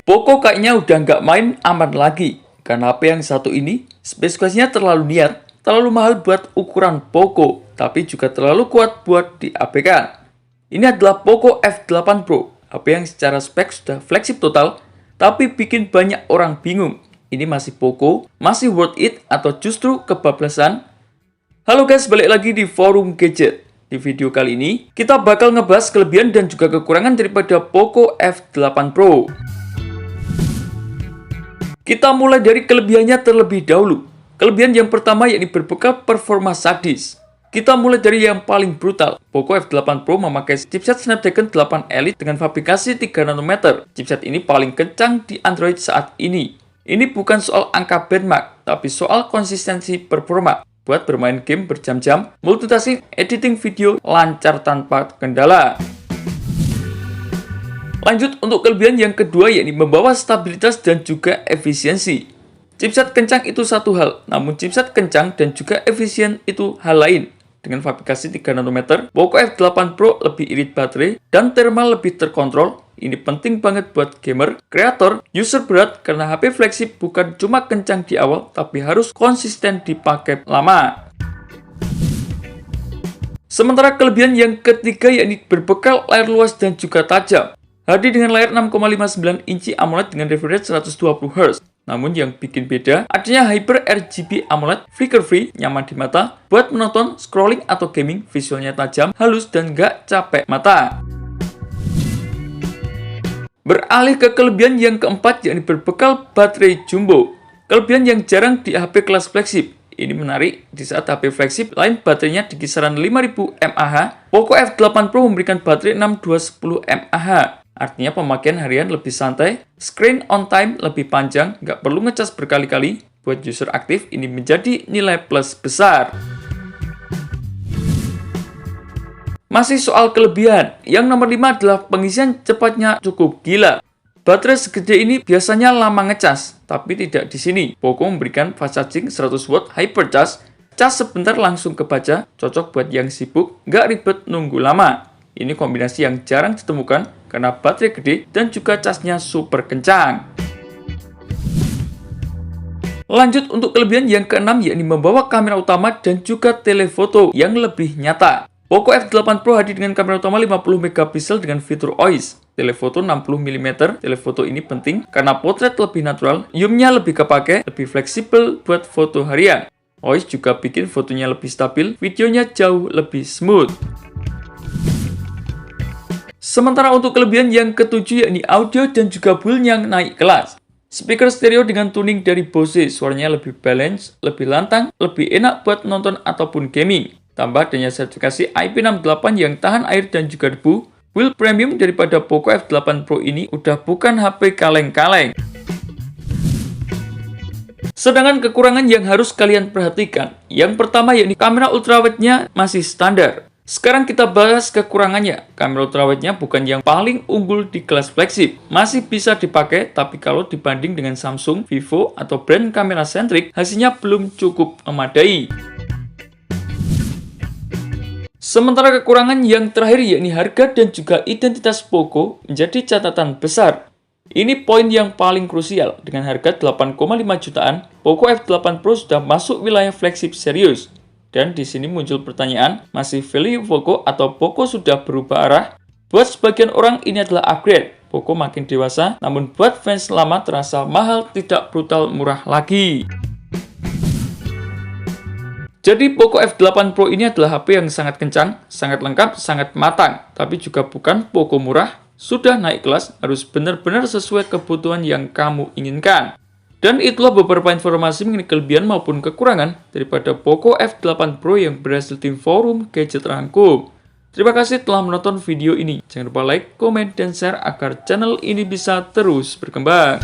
Poco kayaknya udah nggak main aman lagi, karena HP yang satu ini spesifikasinya terlalu niat, terlalu mahal buat ukuran Poco, tapi juga terlalu kuat buat diabaikan. Ini adalah Poco F8 Pro, HP yang secara spek sudah flagship total, tapi bikin banyak orang bingung. Ini masih Poco, masih worth it, atau justru kebablasan? Halo guys, balik lagi di Forum Gadget. Di video kali ini, kita bakal ngebahas kelebihan dan juga kekurangan daripada Poco F8 Pro. Kita mulai dari kelebihannya terlebih dahulu. Kelebihan yang pertama yakni berbekal performa sadis. Kita mulai dari yang paling brutal. Poco F8 Pro memakai chipset Snapdragon 8 Elite dengan fabrikasi 3 nanometer. Chipset ini paling kencang di Android saat ini. Ini bukan soal angka benchmark, tapi soal konsistensi performa. Buat bermain game berjam-jam, multitasking, editing video lancar tanpa kendala. Lanjut untuk kelebihan yang kedua yakni membawa stabilitas dan juga efisiensi. Chipset kencang itu satu hal, namun chipset kencang dan juga efisien itu hal lain. Dengan fabrikasi 3 nanometer, Poco F8 Pro lebih irit baterai dan thermal lebih terkontrol. Ini penting banget buat gamer, kreator, user berat karena HP flagship bukan cuma kencang di awal, tapi harus konsisten dipakai lama. Sementara kelebihan yang ketiga yakni berbekal layar luas dan juga tajam. Hadir dengan layar 6,59 inci AMOLED dengan refresh rate 120 Hz. Namun yang bikin beda, adanya Hyper RGB AMOLED, flicker-free, nyaman di mata, buat menonton, scrolling, atau gaming, visualnya tajam, halus, dan gak capek mata. Beralih ke kelebihan yang keempat, yakni berbekal baterai jumbo. Kelebihan yang jarang di HP kelas flagship. Ini menarik, di saat HP flagship lain baterainya di kisaran 5000 mAh, Poco F8 Pro memberikan baterai 6210 mAh. Artinya pemakaian harian lebih santai, screen on time lebih panjang, nggak perlu ngecas berkali-kali. Buat user aktif, ini menjadi nilai plus besar. Masih soal kelebihan, yang nomor 5 adalah pengisian cepatnya cukup gila. Baterai segede ini biasanya lama ngecas, tapi tidak di sini. Poco memberikan fast charging 100W hypercharge, cas sebentar langsung kebaca, cocok buat yang sibuk, nggak ribet nunggu lama. Ini kombinasi yang jarang ditemukan karena baterai gede dan juga casnya super kencang. Lanjut untuk kelebihan yang keenam yakni membawa kamera utama dan juga telefoto yang lebih nyata. Poco F8 Pro hadir dengan kamera utama 50 megapiksel dengan fitur OIS. Telefoto 60 mm. Telefoto ini penting karena potret lebih natural, zoomnya lebih kepake, lebih fleksibel buat foto harian. OIS juga bikin fotonya lebih stabil, videonya jauh lebih smooth. Sementara untuk kelebihan yang ketujuh yakni audio dan juga build yang naik kelas. Speaker stereo dengan tuning dari Bose, suaranya lebih balance, lebih lantang, lebih enak buat nonton ataupun gaming. Tambah adanya sertifikasi IP68 yang tahan air dan juga debu. Build premium daripada Poco F8 Pro ini udah bukan HP kaleng-kaleng. Sedangkan kekurangan yang harus kalian perhatikan. Yang pertama yakni kamera ultrawide-nya masih standar. Sekarang kita bahas kekurangannya. Kamera ultrawide-nya bukan yang paling unggul di kelas flagship. Masih bisa dipakai, tapi kalau dibanding dengan Samsung, Vivo, atau brand kamera sentrik, hasilnya belum cukup memadai. Sementara kekurangan yang terakhir yakni harga dan juga identitas Poco menjadi catatan besar. Ini poin yang paling krusial. Dengan harga 8,5 jutaan, Poco F8 Pro sudah masuk wilayah flagship serius. Dan di sini muncul pertanyaan, masih value Poco atau Poco sudah berubah arah? Buat sebagian orang ini adalah upgrade. Poco makin dewasa, namun buat fans lama terasa mahal, tidak brutal murah lagi. Jadi Poco F8 Pro ini adalah HP yang sangat kencang, sangat lengkap, sangat matang. Tapi juga bukan Poco murah, sudah naik kelas, harus benar-benar sesuai kebutuhan yang kamu inginkan. Dan itulah beberapa informasi mengenai kelebihan maupun kekurangan daripada Poco F8 Pro yang berhasil tim Forum Gadget rangkum. Terima kasih telah menonton video ini. Jangan lupa like, komen, dan share agar channel ini bisa terus berkembang.